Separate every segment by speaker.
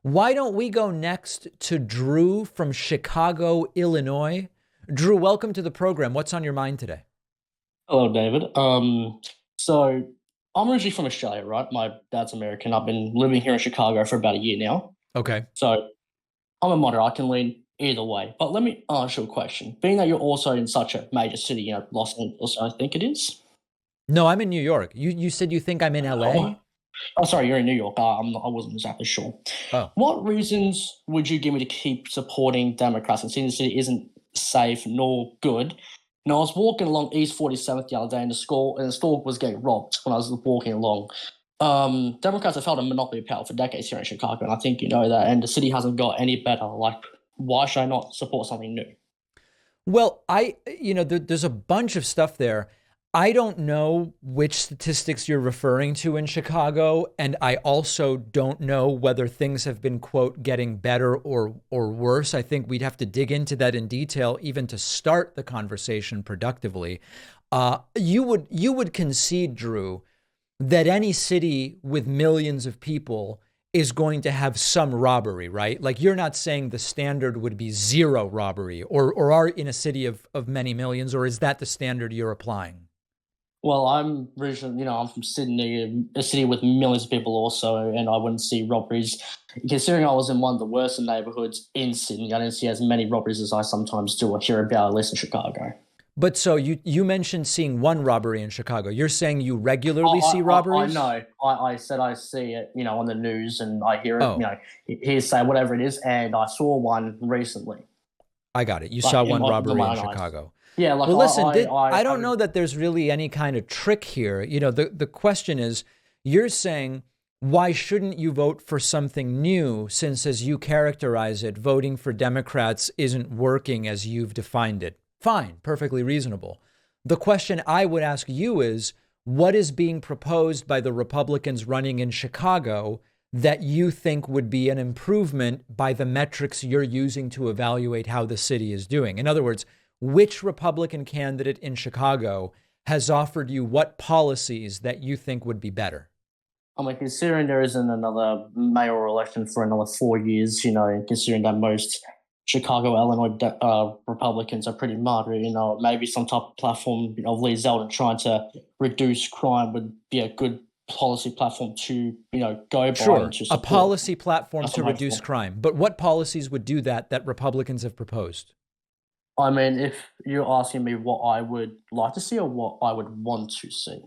Speaker 1: Why don't we go next to Drew from Chicago, Illinois? Drew, welcome to the program. What's on your mind today?
Speaker 2: Hello, David. So I'm originally from Australia, right? My dad's American. I've been living here in Chicago for about a year now.
Speaker 1: Okay.
Speaker 2: So I'm a moderate. I can lean either way. But let me ask you a question. Being that you're also in such a major city, Los Angeles, I think it is.
Speaker 1: No, I'm in New York. You said you think I'm in
Speaker 2: Oh,
Speaker 1: LA?
Speaker 2: oh, sorry, you're in New York. I wasn't exactly sure.
Speaker 1: Oh.
Speaker 2: What reasons would you give me to keep supporting Democrats and seeing the city isn't safe nor good? I was walking along East 47th the other day, and the store was getting robbed when I was walking along. Democrats have held a monopoly of power for decades here in Chicago, and I think you know that. And the city hasn't got any better. Like, why should I not support something new?
Speaker 1: Well, there's a bunch of stuff there. I don't know which statistics you're referring to in Chicago, and I also don't know whether things have been, quote, getting better or worse. I think we'd have to dig into that in detail, even to start the conversation productively. You would concede, Drew, that any city with millions of people is going to have some robbery, right? Like you're not saying the standard would be zero robbery or are in a city of many millions, or is that the standard you're applying?
Speaker 2: Well, I'm from Sydney, a city with millions of people also, and I wouldn't see robberies. Considering I was in one of the worst neighborhoods in Sydney, I didn't see as many robberies as I sometimes do or hear about, at least in Chicago.
Speaker 1: But so you mentioned seeing one robbery in Chicago. You're saying you regularly see
Speaker 2: I
Speaker 1: robberies?
Speaker 2: know. I said I see it, on the news and I hear it,
Speaker 1: Oh,
Speaker 2: hearsay, whatever it is, and I saw one recently,
Speaker 1: I got it. You
Speaker 2: like
Speaker 1: saw
Speaker 2: in
Speaker 1: one robbery
Speaker 2: my
Speaker 1: in
Speaker 2: own eyes.
Speaker 1: Chicago.
Speaker 2: Yeah, like
Speaker 1: Well, listen, I
Speaker 2: I
Speaker 1: don't know that there's really any kind of trick here. The question is, you're saying, why shouldn't you vote for something new since, as you characterize it, voting for Democrats isn't working as you've defined it? Fine, perfectly reasonable. The question I would ask you is, what is being proposed by the Republicans running in Chicago that you think would be an improvement by the metrics you're using to evaluate how the city is doing? In other words, which Republican candidate in Chicago has offered you what policies that you think would be better?
Speaker 2: I mean, considering there isn't another mayoral election for another 4 years, and considering that most Chicago, Illinois Republicans are pretty moderate, maybe some type of platform, of Lee Zeldin trying to reduce crime would be a good policy platform to, go by and
Speaker 1: Sure,
Speaker 2: to
Speaker 1: a
Speaker 2: support.
Speaker 1: policy platform
Speaker 2: That's
Speaker 1: to
Speaker 2: what I'm
Speaker 1: reduce
Speaker 2: for.
Speaker 1: crime. But what policies would do that Republicans have proposed?
Speaker 2: I mean, if you're asking me what I would like to see or what I would want to see,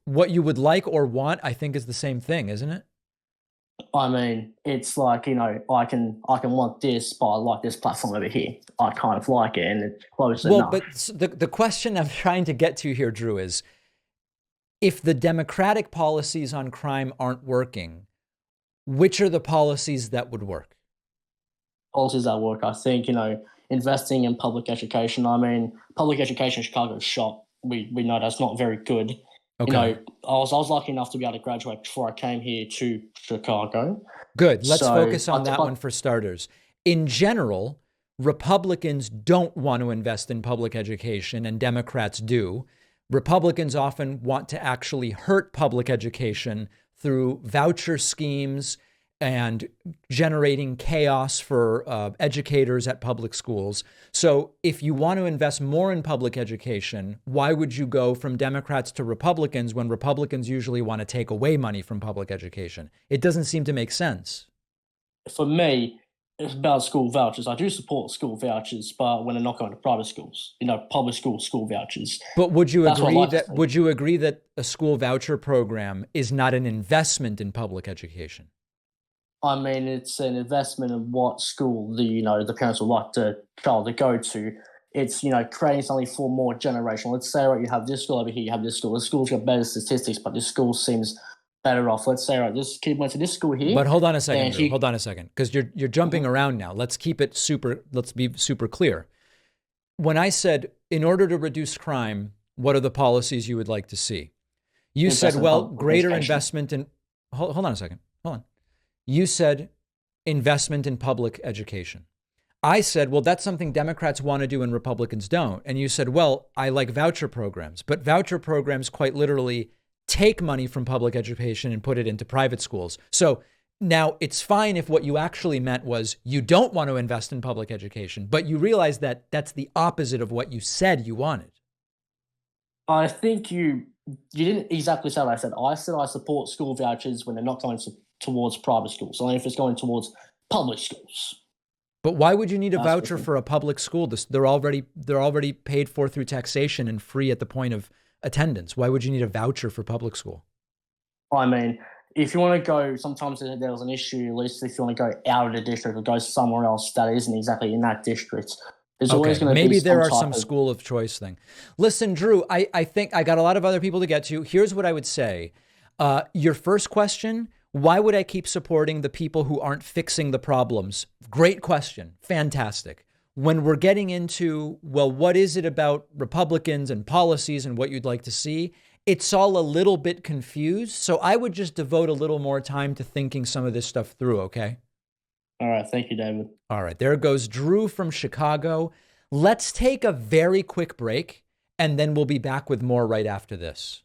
Speaker 1: What you would like or want, I think, is the same thing, isn't it?
Speaker 2: I mean, it's like, I can want this, but I like this platform over here. I kind of like it, and it's close
Speaker 1: Well,
Speaker 2: enough.
Speaker 1: but the question I'm trying to get to here, Drew, is if the Democratic policies on crime aren't working, which are the policies that would work?
Speaker 2: Policies that work, I think, investing in public education. I mean, public education in Chicago is shot. We know that's not very good.
Speaker 1: Okay,
Speaker 2: I was lucky enough to be able to graduate before I came here to Chicago.
Speaker 1: good. Let's
Speaker 2: So,
Speaker 1: focus on that one for starters. In general, Republicans don't want to invest in public education, and Democrats do. Republicans often want to actually hurt public education through voucher schemes and generating chaos for educators at public schools. So if you want to invest more in public education, why would you go from Democrats to Republicans when Republicans usually want to take away money from public education? It doesn't seem to make sense.
Speaker 2: for me, it's about school vouchers. I do support school vouchers, but when they're not going to private schools, public school vouchers.
Speaker 1: But would you
Speaker 2: That's what I
Speaker 1: agree
Speaker 2: like to
Speaker 1: that
Speaker 2: see.
Speaker 1: would you agree that a school voucher program is not an investment in public education?
Speaker 2: I mean, it's an investment in what school the parents would like the child to go to. It's creating something for more generation. Let's say, right, you have this school over here, you have this school. The school's got better statistics, but this school seems better off. Let's say, right, this kid went to this school here,
Speaker 1: But hold on a second,
Speaker 2: and
Speaker 1: Drew.
Speaker 2: he.
Speaker 1: Hold on a second, because you're jumping
Speaker 2: Mhm.
Speaker 1: around now. Let's be super clear. When I said in order to reduce crime, what are the policies you would like to see? You said,
Speaker 2: Invest in
Speaker 1: well,
Speaker 2: public
Speaker 1: greater
Speaker 2: education.
Speaker 1: investment in hold on a second. Hold on. You said investment in public education. I said, well, that's something Democrats want to do and Republicans don't. And you said, well, I like voucher programs, but voucher programs quite literally take money from public education and put it into private schools. So Now, it's fine if what you actually meant was you don't want to invest in public education, but you realize that that's the opposite of what you said you wanted.
Speaker 2: I think you didn't exactly say what I said. I said I support school vouchers when they're not going towards private schools, only if it's going towards public schools.
Speaker 1: But why would you need a
Speaker 2: That's
Speaker 1: voucher
Speaker 2: different.
Speaker 1: for a public school? They're already paid for through taxation and free at the point of attendance. Why would you need a voucher for public school?
Speaker 2: I mean, if you want to go, sometimes there's an issue, at least if you want to go out of the district or go somewhere else that isn't exactly in that district. There's always going to be
Speaker 1: maybe there are
Speaker 2: type
Speaker 1: some
Speaker 2: of
Speaker 1: school of choice thing. Listen, Drew, I think I got a lot of other people to get to. Here's what I would say. Your first question, why would I keep supporting the people who aren't fixing the problems? Great question. Fantastic. When we're getting into, well, what is it about Republicans and policies and what you'd like to see? It's all a little bit confused. So I would just devote a little more time to thinking some of this stuff through, okay?
Speaker 2: All right. Thank you, David.
Speaker 1: All right. There goes Drew from Chicago. Let's take a very quick break, and then we'll be back with more right after this.